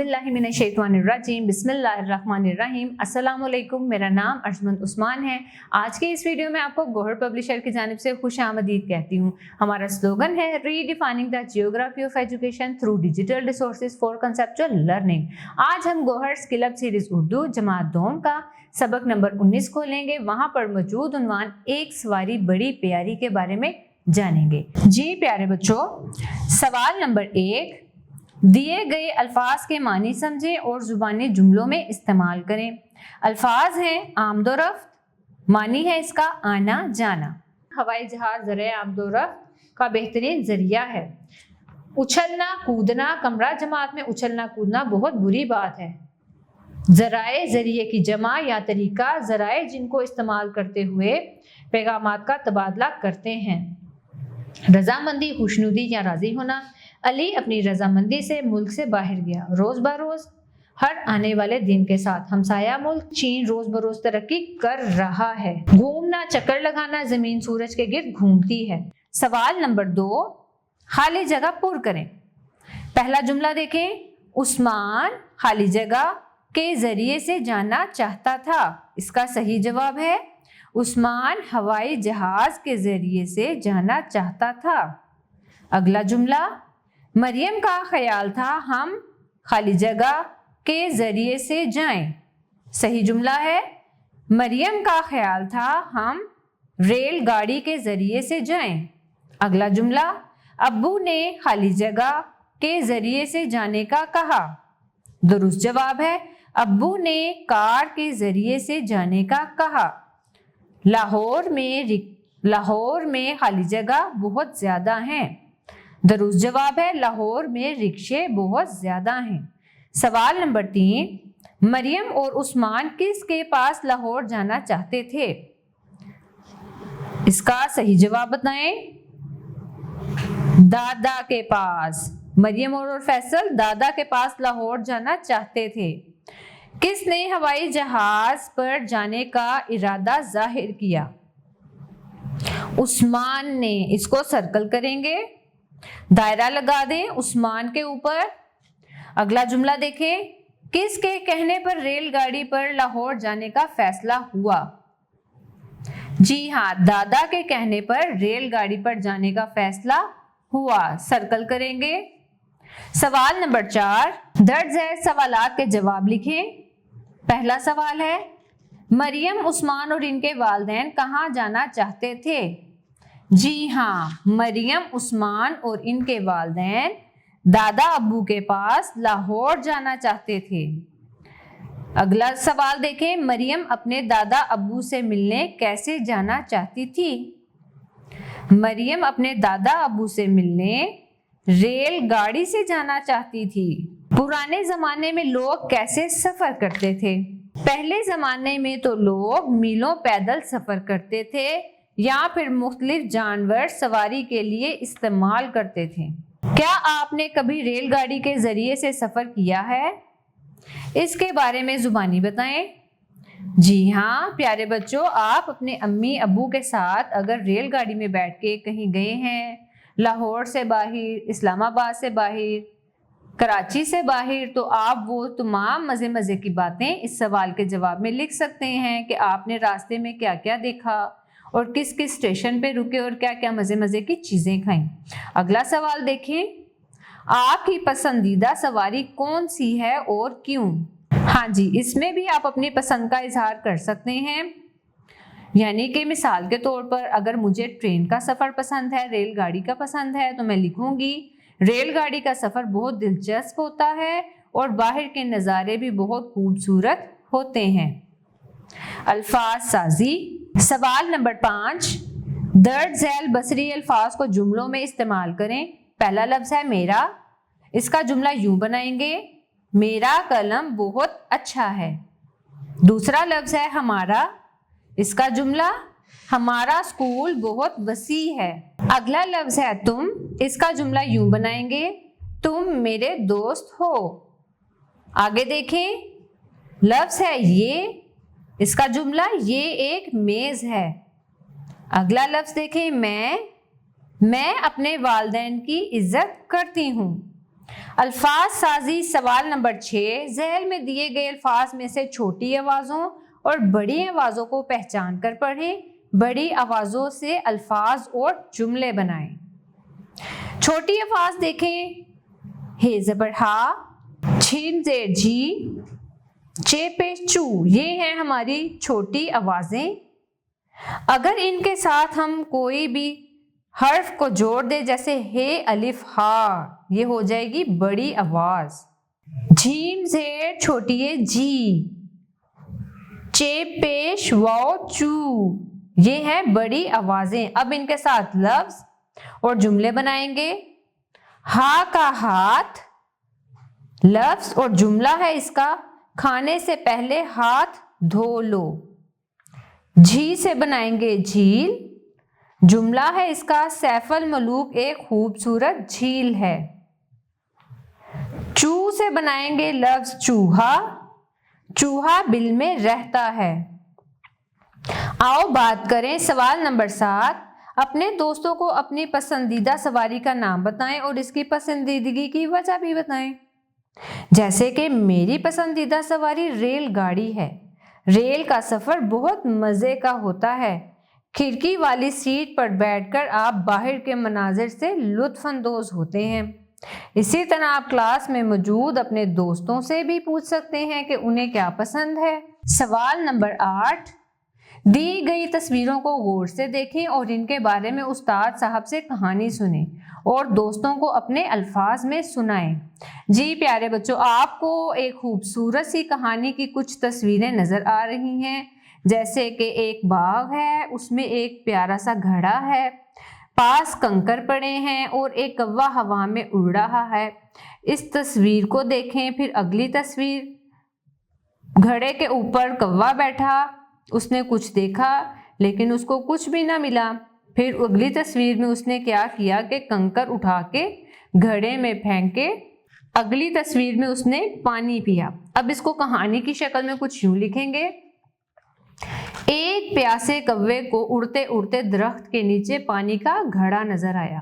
औज़ुबिल्लाहिमिनश्शैतानिर्रजीम बिस्मिल्लाहिर्रहमानिर्रहीम। अस्सलामुअलैकुम, मेरा नाम अर्जुमंद उस्मान है। आज के इस वीडियो में आपको गौहर पब्लिशर की जानिब से खुश आमदीद कहती हूँ। हमारा स्लोगन है redefining the geography of education through digital resources for conceptual learning. आज हम Gauhar skill up series Urdu जमात दोम का सबक नंबर 19 खोलेंगे। वहाँ पर मौजूद उन्वान एक सवारी बड़ी प्यारी के बारे में जानेंगे। जी प्यारे बच्चों, सवाल नंबर 1, दिए गए अल्फाज के मानी समझें और जुबानी जुमलों में इस्तेमाल करें। अल्फाज हैं आमदोरफ्त, मानी है इसका आना जाना। हवाई जहाज ज़रिए आमदोरफ्त का बेहतरीन जरिया है। उछलना कूदना, कमरा जमात में उछलना कूदना बहुत बुरी बात है। ज़राए ज़रिए की जमा या तरीका, ज़राए जिनको इस्तेमाल करते हुए पैगामात का तबादला करते हैं। रजामंदी खुशनुदी या राज़ी होना, अली अपनी रजामंदी से मुल्क से बाहर गया। रोज़ बरोज़, हर आने वाले दिन के साथ। हमसाया मुल्क चीन रोज़ बरोज़ तरक्की कर रहा है। घूमना चक्कर लगाना, ज़मीन सूरज के गिर्द घूमती है। सवाल नंबर 2, खाली जगह पुर करें। पहला जुमला देखें, उस्मान खाली जगह के जरिए से जाना चाहता था। इसका सही जवाब है उस्मान हवाई जहाज के जरिए से जाना चाहता था। अगला जुमला, मरियम का ख्याल था हम खाली जगह के जरिए से जाएं। सही जुमला है मरियम का ख्याल था हम रेलगाड़ी के जरिए से जाएं। अगला जुमला, अब्बू ने खाली जगह के जरिए से जाने का कहा। दुरुस्त जवाब है अब्बू ने कार के जरिए से जाने का कहा। लाहौर में खाली जगह बहुत ज्यादा हैं। दुरुस्त जवाब है लाहौर में रिक्शे बहुत ज्यादा हैं। सवाल नंबर 3, मरियम और उस्मान किसके पास लाहौर जाना चाहते थे? इसका सही जवाब बताएं। दादा के पास। मरियम और फैसल दादा के पास लाहौर जाना चाहते थे। किसने हवाई जहाज पर जाने का इरादा जाहिर किया? उस्मान ने। इसको सर्कल करेंगे, दायरा लगा दें उस्मान के ऊपर। अगला जुमला देखें, किसके कहने पर रेलगाड़ी पर लाहौर जाने का फैसला हुआ? जी हाँ, दादा के कहने पर रेलगाड़ी पर जाने का फैसला हुआ। सर्कल करेंगे। सवाल नंबर 4, दर्ज है सवालात के जवाब लिखें। पहला सवाल है, मरियम उस्मान और इनके वालिदैन कहाँ जाना चाहते थे? जी हाँ, मरियम उस्मान और इनके वालिदैन दादा अब्बू के पास लाहौर जाना चाहते थे। अगला सवाल देखें, मरियम अपने दादा अब्बू से मिलने कैसे जाना चाहती थी? मरियम अपने दादा अब्बू से मिलने रेलगाड़ी से जाना चाहती थी। पुराने जमाने में लोग कैसे सफर करते थे? पहले जमाने में तो लोग मीलों पैदल सफर करते थे या फिर मुख्तलिफ जानवर सवारी के लिए इस्तेमाल करते थे। क्या आपने कभी रेलगाड़ी के जरिए से सफर किया है? इसके बारे में जुबानी बताएं। जी हाँ प्यारे बच्चों, आप अपने अम्मी अब्बू के साथ अगर रेलगाड़ी में बैठ के कहीं गए हैं, लाहौर से बाहर, इस्लामाबाद से बाहर, कराची से बाहर, तो आप वो तमाम मज़े की बातें इस सवाल के जवाब में लिख सकते हैं कि आपने रास्ते में क्या क्या देखा और किस किस स्टेशन पे रुके और क्या क्या मज़े की चीज़ें खाई। अगला सवाल देखें, आपकी पसंदीदा सवारी कौन सी है और क्यों? हाँ जी, इसमें भी आप अपनी पसंद का इजहार कर सकते हैं। यानी कि मिसाल के तौर पर अगर मुझे ट्रेन का सफ़र पसंद है, रेलगाड़ी का पसंद है, तो मैं लिखूंगी रेलगाड़ी का सफ़र बहुत दिलचस्प होता है और बाहर के नज़ारे भी बहुत खूबसूरत होते हैं। अल्फाज साजी। सवाल नंबर 5, दर्ज झैल बसरी अल्फाज को जुमलों में इस्तेमाल करें। पहला लफ्ज़ है मेरा। इसका जुमला यूं बनाएंगे, मेरा कलम बहुत अच्छा है। दूसरा लफ्ज़ है हमारा। इसका जुमला, हमारा स्कूल बहुत वसी है। अगला लफ्ज़ है तुम। इसका जुमला यूं बनाएंगे, तुम मेरे दोस्त हो। आगे देखें, लफ्ज़ है ये। इसका जुमला, ये एक मेज़ है। अगला लफ्ज़ देखें मैं अपने वालिदैन की इज्जत करती हूँ। अल्फाज साजी सवाल नंबर 6, ज़ैल में दिए गए अल्फाज में से छोटी आवाज़ों और बड़ी आवाज़ों को पहचान कर पढ़ें। बड़ी आवाज़ों से अल्फाज और जुमले बनाएं। छोटी आवाज़ देखें, हे ज़बर हा, छीन ज़ेर जी, चे पेश चू, ये हैं हमारी छोटी आवाज़ें। अगर इनके साथ हम कोई भी हर्फ को जोड़ दे, जैसे हे अलिफ हा, ये हो जाएगी बड़ी आवाज। झीम ज़ेर छोटी है जी, चे पेश वाओ चू, ये हैं बड़ी आवाजें। अब इनके साथ लफ्ज और जुमले बनाएंगे। हा का हाथ लफ्ज और जुमला है इसका, खाने से पहले हाथ धो लो। झी से बनाएंगे झील, जुमला है इसका, सैफल मलूक एक खूबसूरत झील है। चू से बनाएंगे लफ्ज चूहा, चूहा बिल में रहता है। आओ बात करें सवाल नंबर 7, अपने दोस्तों को अपनी पसंदीदा सवारी का नाम बताएं और इसकी पसंदीदगी की वजह भी बताएं। जैसे कि मेरी पसंदीदा सवारी रेलगाड़ी है। रेल का सफर बहुत मजे का होता है। खिड़की वाली सीट पर बैठकर आप बाहर के मनाजिर से लुत्फानंदोज होते हैं। इसी तरह आप क्लास में मौजूद अपने दोस्तों से भी पूछ सकते हैं कि उन्हें क्या पसंद है। सवाल नंबर 8, दी गई तस्वीरों को गौर से देखें और इनके बारे में उस्ताद साहब से कहानी सुनें और दोस्तों को अपने अल्फाज में सुनाएं। जी प्यारे बच्चों, आपको एक खूबसूरत सी कहानी की कुछ तस्वीरें नजर आ रही हैं। जैसे कि एक बाग है, उसमें एक प्यारा सा घड़ा है, पास कंकर पड़े हैं और एक कौवा हवा में उड़ रहा है। इस तस्वीर को देखें। फिर अगली तस्वीर, घड़े के ऊपर कौवा बैठा, उसने कुछ देखा लेकिन उसको कुछ भी ना मिला। फिर अगली तस्वीर में उसने क्या किया कि कंकर उठा के घड़े में फेंक के अगली तस्वीर में उसने पानी पिया। अब इसको कहानी की शक्ल में कुछ यूं लिखेंगे। एक प्यासे कौवे को उड़ते उड़ते दरख्त के नीचे पानी का घड़ा नजर आया।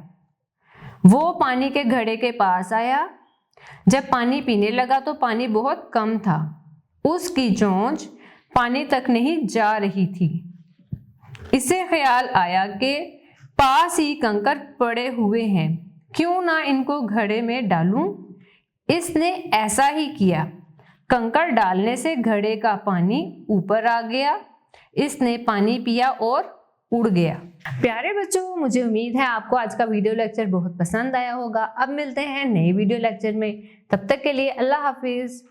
वो पानी के घड़े के पास आया। जब पानी पीने लगा तो पानी बहुत कम था। उसकी चोंच पानी तक नहीं जा रही थी। इसे ख्याल आया कि पास ही कंकर पड़े हुए हैं, क्यों ना इनको घड़े में डालूं। इसने ऐसा ही किया। कंकर डालने से घड़े का पानी ऊपर आ गया। इसने पानी पिया और उड़ गया। प्यारे बच्चों, मुझे उम्मीद है आपको आज का वीडियो लेक्चर बहुत पसंद आया होगा। अब मिलते हैं नए वीडियो लेक्चर में, तब तक के लिए अल्लाह हाफिज।